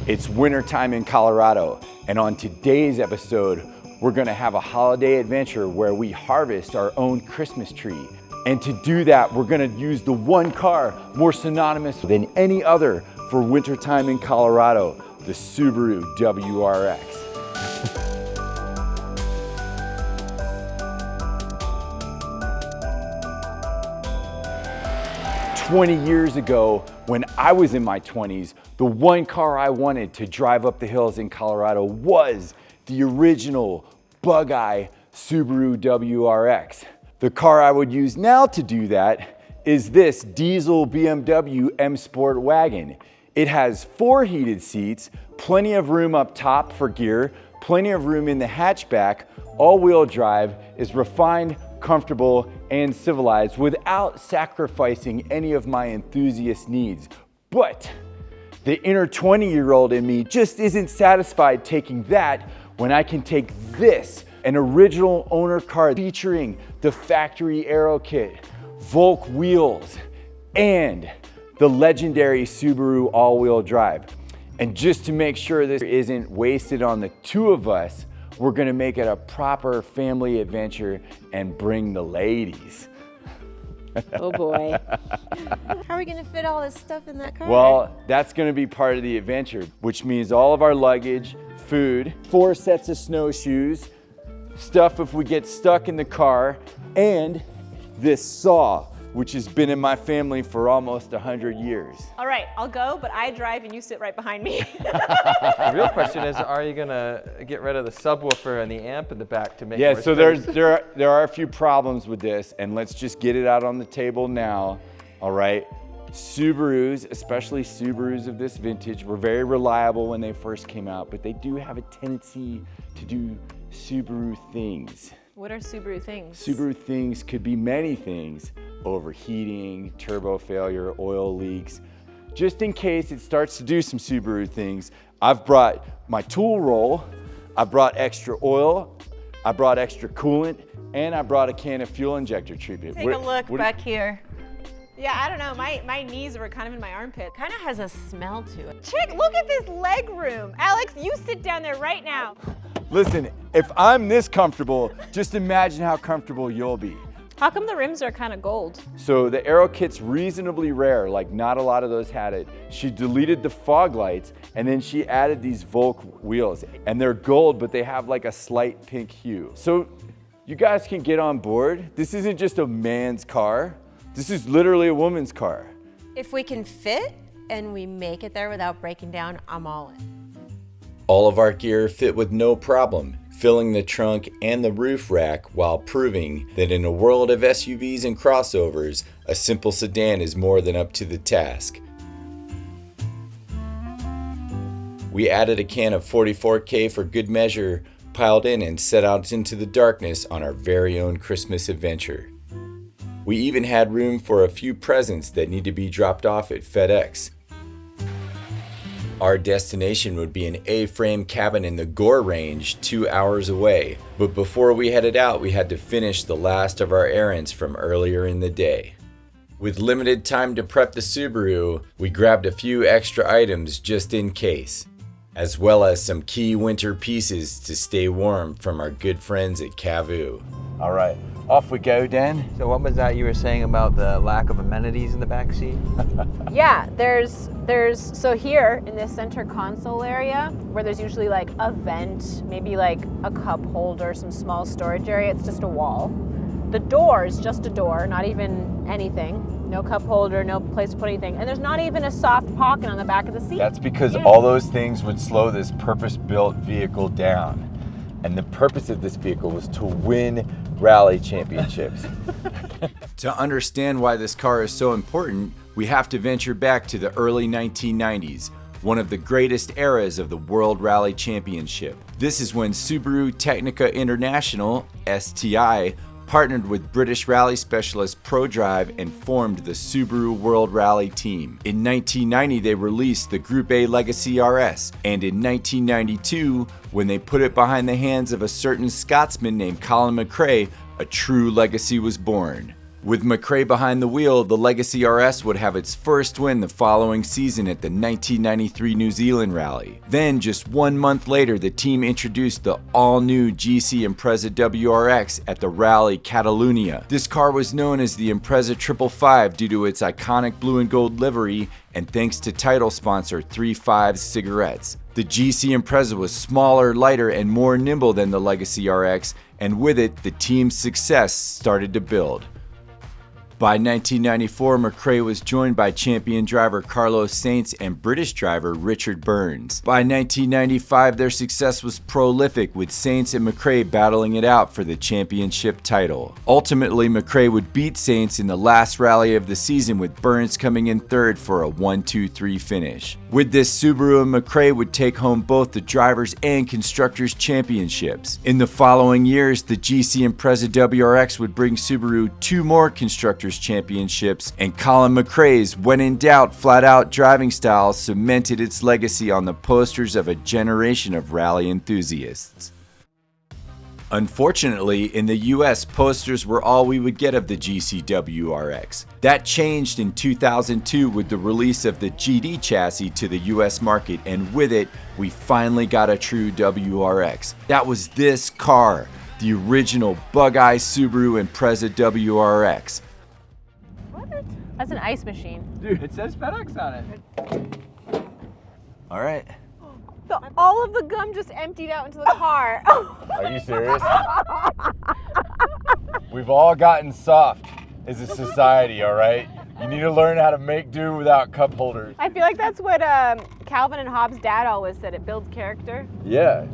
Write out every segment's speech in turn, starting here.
It's wintertime in Colorado, and on today's episode, we're gonna have a holiday adventure where we harvest our own Christmas tree. And to do that, we're gonna use the one car more synonymous than any other for wintertime in Colorado, the Subaru WRX. 20 years ago, when I was in my 20s, the one car I wanted to drive up the hills in Colorado was the original Bug-Eye Subaru WRX. The car I would use now to do that is this diesel BMW M Sport wagon. It has 4 heated seats, plenty of room up top for gear, plenty of room in the hatchback, all-wheel drive, is refined, comfortable, and civilized without sacrificing any of my enthusiast needs. But the inner 20-year-old in me just isn't satisfied taking that when I can take this, an original owner car featuring the factory aero kit, Volk wheels, and the legendary Subaru all-wheel drive. And just to make sure this isn't wasted on the two of us, we're gonna make it a proper family adventure and bring the ladies. Oh boy. How are we gonna fit all this stuff in that car? Well, that's gonna be part of the adventure, which means all of our luggage, food, 4 sets of snowshoes, stuff if we get stuck in the car, and this saw, which has been in my family for almost 100 years. All right, I'll go, but I drive and you sit right behind me. The real question is, are you gonna get rid of the subwoofer and the amp in the back to make Yeah, more so space? there are a few problems with this, and let's just get it out on the table now, all right? Subarus, especially Subarus of this vintage, were very reliable when they first came out, but they do have a tendency to do Subaru things. What are Subaru things? Subaru things could be many things: overheating, turbo failure, oil leaks. Just in case it starts to do some Subaru things, I've brought my tool roll, I brought extra oil, I brought extra coolant, and I brought a can of fuel injector treatment. Take a look back here. Yeah, I don't know, my knees were kind of in my armpit. Kind of has a smell to it. Chick, look at this leg room. Alex, you sit down there right now. Listen, if I'm this comfortable, just imagine how comfortable you'll be. How come the rims are kind of gold? So the aero kit's reasonably rare, like not a lot of those had it. She deleted the fog lights and then she added these Volk wheels, and they're gold, but they have like a slight pink hue. So you guys can get on board. This isn't just a man's car. This is literally a woman's car. If we can fit and we make it there without breaking down, I'm all in. All of our gear fit with no problem, filling the trunk and the roof rack while proving that in a world of SUVs and crossovers, a simple sedan is more than up to the task. We added a can of 44K for good measure, piled in, and set out into the darkness on our very own Christmas adventure. We even had room for a few presents that need to be dropped off at FedEx. Our destination would be an A-frame cabin in the Gore Range 2 hours away, but before we headed out, we had to finish the last of our errands from earlier in the day. With limited time to prep the Subaru, we grabbed a few extra items just in case, as well as some key winter pieces to stay warm from our good friends at Cavoo. All right, off we go, Dan. So what was that you were saying about the lack of amenities in the back seat? Yeah, so here in this center console area, where there's usually like a vent, maybe like a cup holder, some small storage area, it's just a wall. The door is just a door, not even anything. No cup holder, no place to put anything. And there's not even a soft pocket on the back of the seat. That's because all those things would slow this purpose-built vehicle down. And the purpose of this vehicle was to win rally championships. To understand why this car is so important, we have to venture back to the early 1990s, one of the greatest eras of the World Rally Championship. This is when Subaru Technica International, STI, partnered with British rally specialist ProDrive and formed the Subaru World Rally team. In 1990, they released the Group A Legacy RS, and in 1992, when they put it behind the hands of a certain Scotsman named Colin McRae, a true legacy was born. With McRae behind the wheel, the Legacy RS would have its first win the following season at the 1993 New Zealand Rally. Then, just 1 month later, the team introduced the all-new GC Impreza WRX at the Rally Catalunya. This car was known as the Impreza 555 due to its iconic blue and gold livery and thanks to title sponsor 3-5 Cigarettes. The GC Impreza was smaller, lighter, and more nimble than the Legacy RX, and with it, the team's success started to build. By 1994, McRae was joined by champion driver Carlos Sainz and British driver Richard Burns. By 1995, their success was prolific, with Sainz and McRae battling it out for the championship title. Ultimately, McRae would beat Sainz in the last rally of the season, with Burns coming in third for a 1-2-3 finish. With this, Subaru and McRae would take home both the drivers' and constructors' championships. In the following years, the GC Impreza WRX would bring Subaru 2 more constructors' championships, and Colin McRae's when in doubt flat-out driving style cemented its legacy on the posters of a generation of rally enthusiasts. Unfortunately, in the US, posters were all we would get of the GC WRX. That changed in 2002 with the release of the GD chassis to the US market, and with it, we finally got a true WRX. That was this car, the original Bug-Eye Subaru Impreza WRX. That's an ice machine. Dude, it says FedEx on it. All right. All of the gum just emptied out into the car. Are you serious? We've all gotten soft as a society, all right? You need to learn how to make do without cup holders. I feel like that's what Calvin and Hobbes' dad always said. It builds character. Yeah.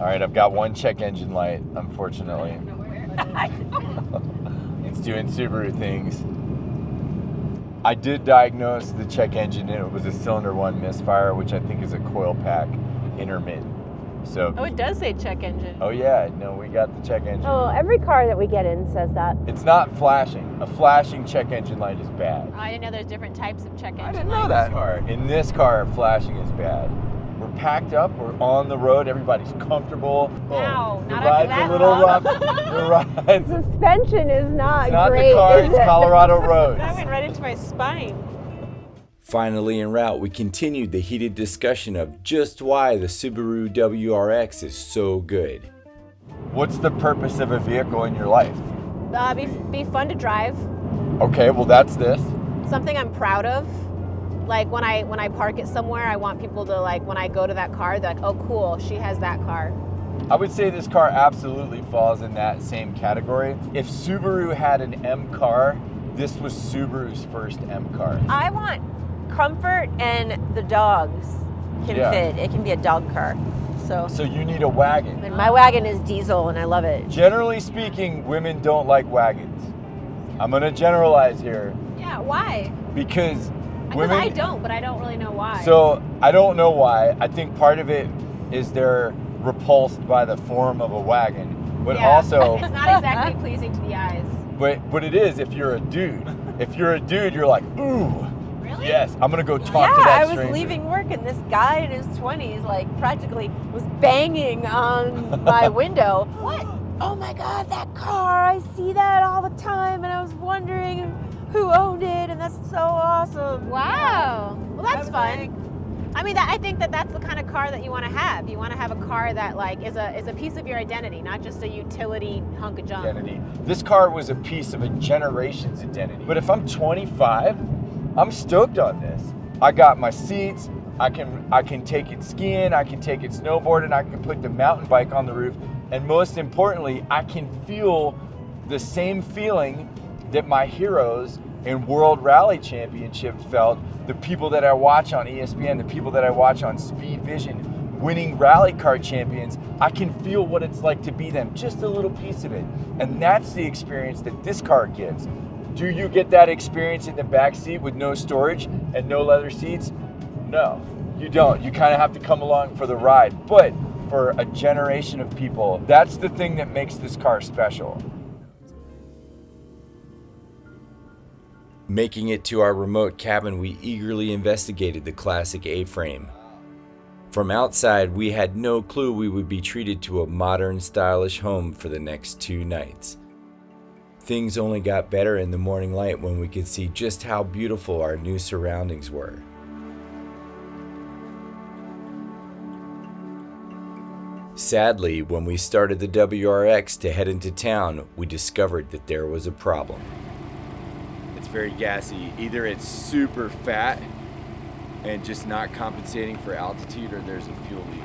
All right, I've got one check engine light, unfortunately. It's doing Subaru things. I did diagnose the check engine, and it was a cylinder 1 misfire, which I think is a coil pack intermittent. So. Oh, it does say check engine. Oh yeah, no, we got the check engine. Oh, every car that we get in says that. It's not flashing. A flashing check engine light is bad. Oh, I didn't know there's different types of check engine I didn't know that. In this car, flashing is bad. We're packed up, we're on the road, everybody's comfortable. No, the not ride's after a that little long. rough. The ride's Suspension is not the great. car, is it's it? Colorado roads. That went right into my spine. Finally en route, we continued the heated discussion of just why the Subaru WRX is so good. What's the purpose of a vehicle in your life? Be fun to drive. Okay, well that's this. Something I'm proud of. Like when I park it somewhere, I want people to, like, when I go to that car, they're like, oh cool, she has that car. I would say this car absolutely falls in that same category. If Subaru had an M car, this was Subaru's first M car. I want comfort, and the dogs can fit. It can be a dog car. So you need a wagon. And my wagon is diesel, and I love it. Generally speaking, women don't like wagons. I'm gonna generalize here. Yeah, why? Because Because I don't, but I don't really know why. So I don't know why. I think part of it is they're repulsed by the form of a wagon, but also it's not exactly pleasing to the eyes. But it is if you're a dude. If you're a dude, you're like, ooh. Really? Yes, I'm gonna go talk to that I was stranger. leaving work, and this guy in his 20s, like, practically was banging on my window. What? Oh my God, that car! I see that all the time, and I was wondering who owned it, and that's so awesome. Wow. Well, that's fun. Like, I mean, I think that's the kind of car that you want to have. You want to have a car that, like, is a piece of your identity, not just a utility hunk of junk. Identity. This car was a piece of a generation's identity. But if I'm 25, I'm stoked on this. I got my seats. I can take it skiing. I can take it snowboarding. I can put the mountain bike on the roof. And most importantly, I can feel the same feeling that my heroes in World Rally Championship felt, the people that I watch on ESPN, the people that I watch on Speed Vision, winning rally car champions. I can feel what it's like to be them, just a little piece of it. And that's the experience that this car gives. Do you get that experience in the back seat with no storage and no leather seats? No, you don't. You kind of have to come along for the ride. But for a generation of people, that's the thing that makes this car special. Making it to our remote cabin, we eagerly investigated the classic A-frame. From outside, we had no clue we would be treated to a modern, stylish home for the next 2 nights. things only got better in the morning light when we could see just how beautiful our new surroundings were. Sadly, when we started the WRX to head into town, we discovered that there was a problem. It's very gassy. Either it's super fat and just not compensating for altitude, or there's a fuel leak.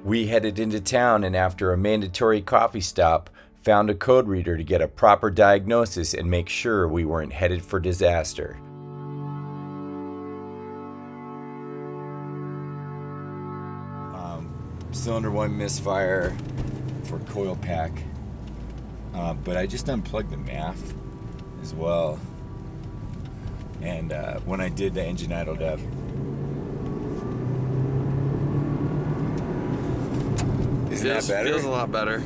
We headed into town, and after a mandatory coffee stop, found a code reader to get a proper diagnosis and make sure we weren't headed for disaster. Cylinder 1 misfire for coil pack, but I just unplugged the MAF as well, and when I did, the engine idled up. Is that better? Feels a lot better.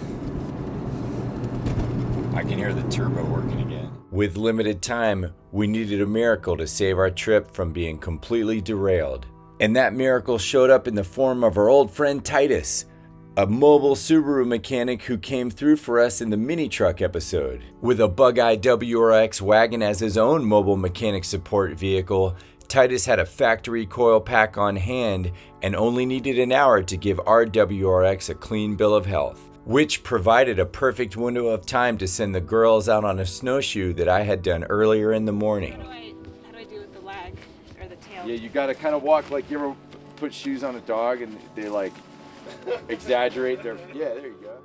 I can hear the turbo working again. With limited time, we needed a miracle to save our trip from being completely derailed. And that miracle showed up in the form of our old friend Titus, a mobile Subaru mechanic who came through for us in the mini truck episode. With a Bug-Eye WRX wagon as his own mobile mechanic support vehicle, Titus had a factory coil pack on hand and only needed an hour to give our WRX a clean bill of health, which provided a perfect window of time to send the girls out on a snowshoe that I had done earlier in the morning. How do I do with the lag or the tail? Yeah, you gotta kind of walk like you ever put shoes on a dog and they like exaggerate their. Yeah, there you go.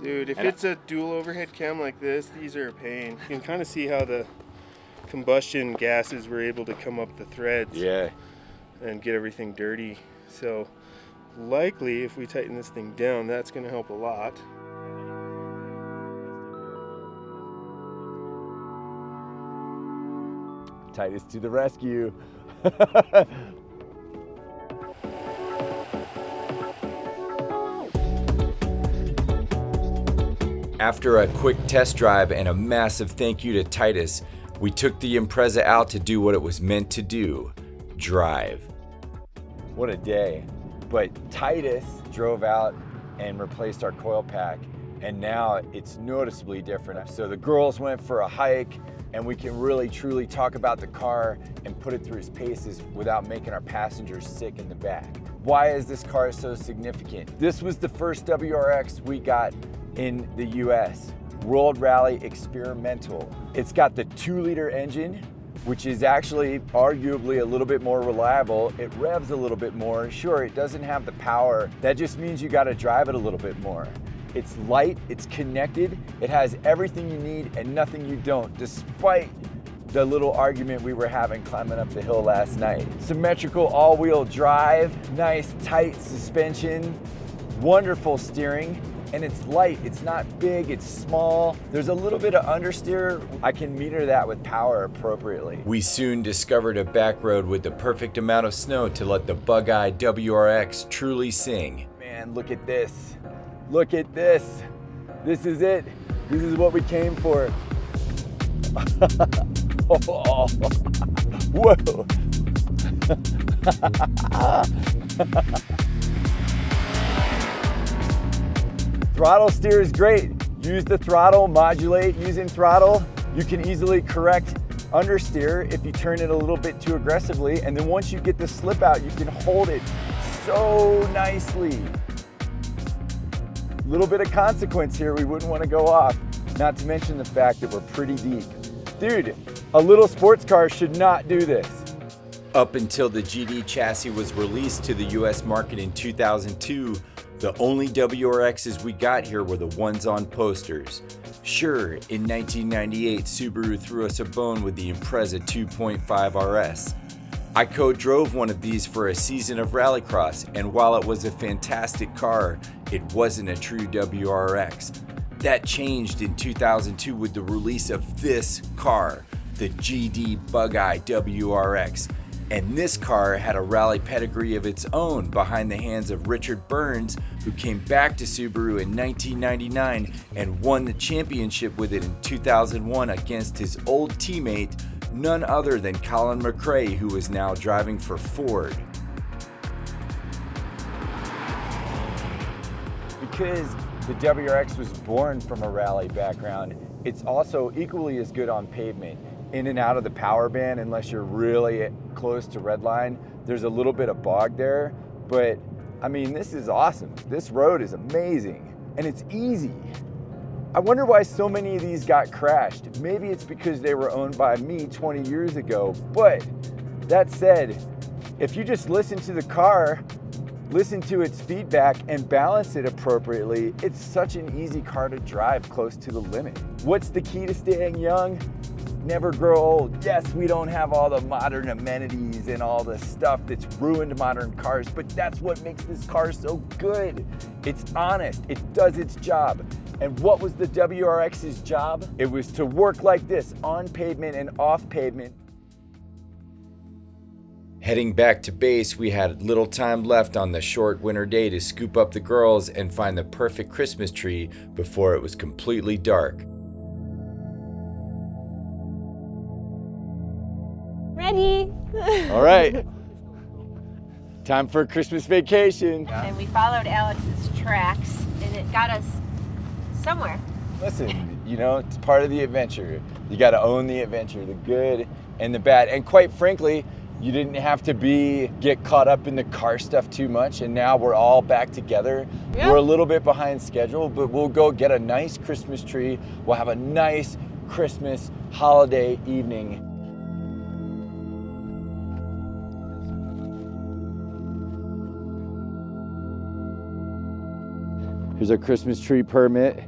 Dude, if it's a dual overhead cam like this, these are a pain. You can kind of see how the combustion gases were able to come up the threads. Yeah. And get everything dirty. So likely if we tighten this thing down, that's going to help a lot. Titus to the rescue. After a quick test drive and a massive thank you to Titus, we took the Impreza out to do what it was meant to do, drive. What a day. But Titus drove out and replaced our coil pack, and now it's noticeably different. So the girls went for a hike, and we can really truly talk about the car and put it through its paces without making our passengers sick in the back. Why is this car so significant? This was the first WRX we got in the US, World Rally Experimental. It's got the 2-liter engine, which is actually arguably a little bit more reliable. It revs a little bit more. Sure, it doesn't have the power. That just means you gotta drive it a little bit more. It's light, it's connected, it has everything you need and nothing you don't, despite the little argument we were having climbing up the hill last night. Symmetrical all-wheel drive, nice tight suspension, wonderful steering, and it's light. It's not big, it's small. There's a little bit of understeer. I can meter that with power appropriately. We soon discovered a back road with the perfect amount of snow to let the Bug-Eye WRX truly sing. Man, look at this. Look at this. This is it. This is what we came for. Oh, whoa. Throttle steer is great. Use the throttle, modulate using throttle. You can easily correct understeer if you turn it a little bit too aggressively. And then once you get the slip out, you can hold it so nicely. Little bit of consequence here, we wouldn't want to go off. Not to mention the fact that we're pretty deep. Dude, a little sports car should not do this. Up until the GD chassis was released to the US market in 2002, the only WRXs we got here were the ones on posters. Sure, in 1998, Subaru threw us a bone with the Impreza 2.5 RS. I co-drove one of these for a season of rallycross, and while it was a fantastic car, it wasn't a true WRX. That changed in 2002 with the release of this car, the GD Bug-Eye WRX. And this car had a rally pedigree of its own behind the hands of Richard Burns, who came back to Subaru in 1999 and won the championship with it in 2001 against his old teammate, none other than Colin McRae, who is now driving for Ford. Because the WRX was born from a rally background, it's also equally as good on pavement. In and out of the power band, unless you're really close to redline, there's a little bit of bog there, but I mean, this is awesome. This road is amazing, and it's easy. I wonder why so many of these got crashed. Maybe it's because they were owned by me 20 years ago, but that said, if you just listen to the car, listen to its feedback, and balance it appropriately, it's such an easy car to drive close to the limit. What's the key to staying young? Never grow old. Yes, we don't have all the modern amenities and all the stuff that's ruined modern cars, but that's what makes this car so good. It's honest, it does its job. And what was the WRX's job? It was to work like this, on pavement and off pavement. Heading back to base, we had little time left on the short winter day to scoop up the girls and find the perfect Christmas tree before it was completely dark. Ready? All right, time for a Christmas vacation. And we followed Alex's tracks, and it got us somewhere. Listen, you know, it's part of the adventure. You got to own the adventure, the good and the bad. And quite frankly, you didn't have to get caught up in the car stuff too much, and now we're all back together. Yep. We're a little bit behind schedule, but we'll go get a nice Christmas tree. We'll have a nice Christmas holiday evening. Here's our Christmas tree permit.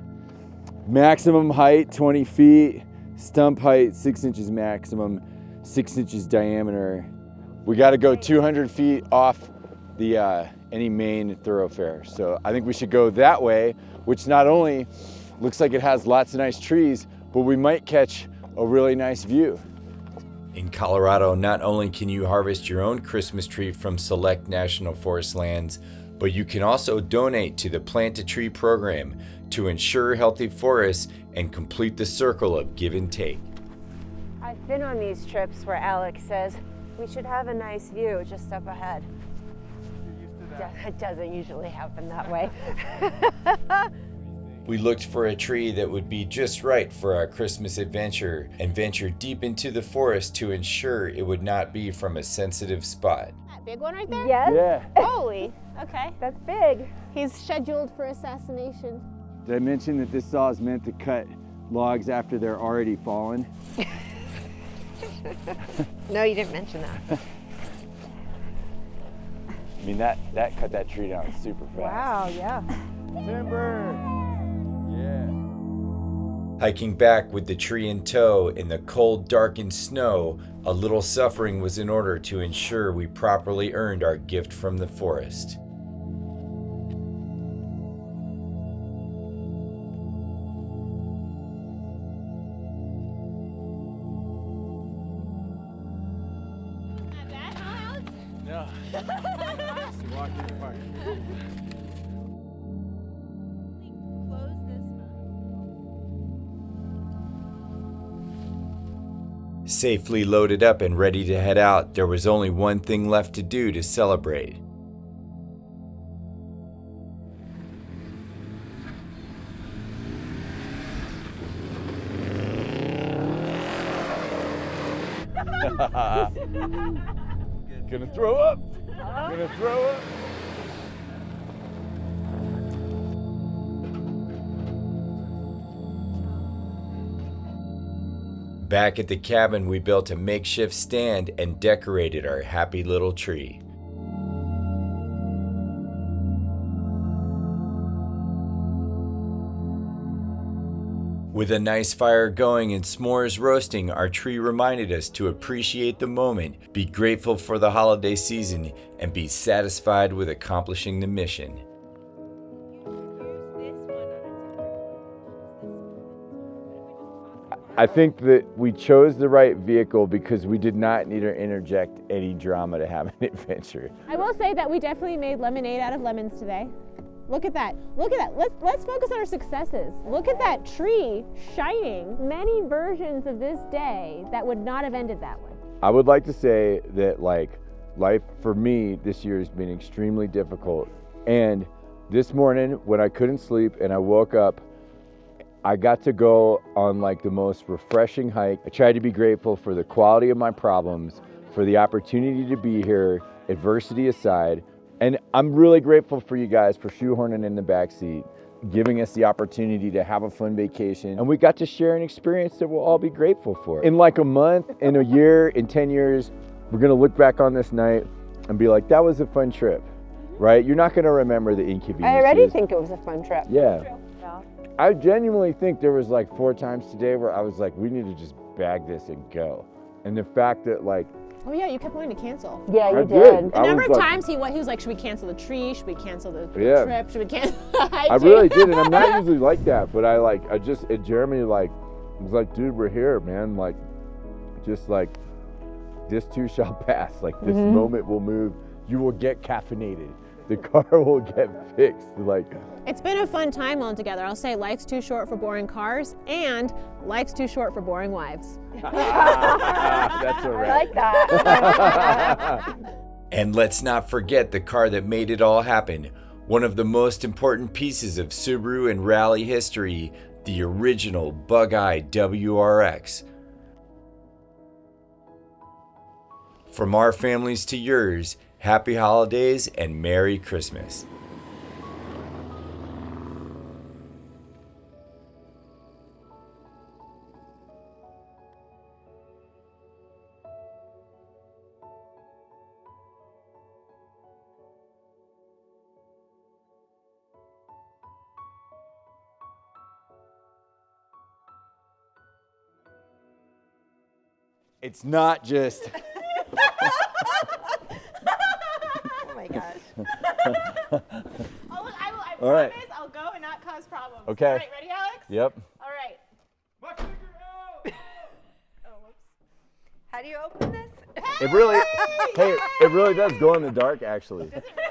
Maximum height, 20 feet. Stump height, 6 inches maximum, 6 inches diameter. We gotta go 200 feet off the any main thoroughfare. So I think we should go that way, which not only looks like it has lots of nice trees, but we might catch a really nice view. In Colorado, not only can you harvest your own Christmas tree from select national forest lands, but you can also donate to the Plant a Tree program to ensure healthy forests and complete the circle of give and take. I've been on these trips where Alex says, we should have a nice view just up ahead. It doesn't usually happen that way. We looked for a tree that would be just right for our Christmas adventure and ventured deep into the forest to ensure it would not be from a sensitive spot. That big one right there? Yes, Yeah. Holy, okay. that's big. He's scheduled for assassination. Did I mention that this saw is meant to cut logs after they're already fallen? No, you didn't mention that. I mean, that cut that tree down super fast. Wow, yeah. Timber! Yeah. Hiking back with the tree in tow in the cold, darkened snow, a little suffering was in order to ensure we properly earned our gift from the forest. Not bad, huh, Alex? No. Just walk in the park. Close this one. Safely loaded up and ready to head out, there was only one thing left to do to celebrate. Gonna throw up. Gonna throw up. Back at the cabin, we built a makeshift stand and decorated our happy little tree. With a nice fire going and s'mores roasting, our tree reminded us to appreciate the moment, be grateful for the holiday season, and be satisfied with accomplishing the mission. I think that we chose the right vehicle because we did not need to interject any drama to have an adventure. I will say that we definitely made lemonade out of lemons today. Look at that. Look at that. Let's focus on our successes. Look at that tree shining. Many versions of this day that would not have ended that way. I would like to say that like life for me this year has been extremely difficult. And this morning when I couldn't sleep and I woke up, I got to go on like the most refreshing hike. I tried to be grateful for the quality of my problems, for the opportunity to be here, adversity aside. And I'm really grateful for you guys for shoehorning in the backseat, giving us the opportunity to have a fun vacation. And we got to share an experience that we'll all be grateful for. In like a month, in a year, in 10 years, we're gonna look back on this night and be like, that was a fun trip, right? You're not gonna remember the inconveniences. I already think it was a fun trip. Yeah. I genuinely think there was like 4 times today where I was like, we need to just bag this and go. And the fact that like, Oh yeah, you kept wanting to cancel. Yeah, you I did. The number of times he was like, should we cancel the tree? Should we cancel the trip? Should we cancel the hike? I really did, and I'm not usually like that, but Jeremy like was like, dude, we're here, man. Like, just like, this too shall pass. Like, this moment will move. You will get caffeinated. The car will get fixed. Like, It's been a fun time all together. I'll say life's too short for boring cars, and life's too short for boring wives. that's all right. I like that. And let's not forget the car that made it all happen. One of the most important pieces of Subaru and rally history, the original Bug-Eye WRX. From our families to yours, happy holidays and Merry Christmas. It's not just. Oh my gosh. I All right. promise I'll go and not cause problems. Okay. All right, ready, Alex? Yep. All right. How do you open this? It really, hey, it really does go in the dark, actually. Does it